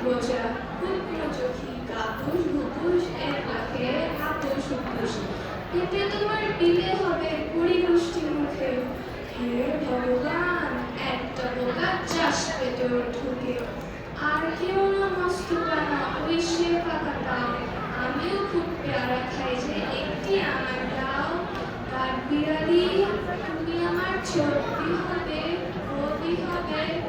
বোঝা ক্ষুদ্র চোখী কাপুস ঘুপুস এর পাখে হাপুস হুপুস এতে তোমার বিলে হবে পরিপুষ্টি মুখে। হে ভগবান, একটা বোকা চাষ পেটে ঢুকে। আর কেউ না মস্ত পানা ওই সে পাকা তাও। আমিও খুব পেয়ারা খাই যে একটি আমার দাও। কাঠ বিড়ালি তুমি আমার চর্বি হবে, রবি হবে।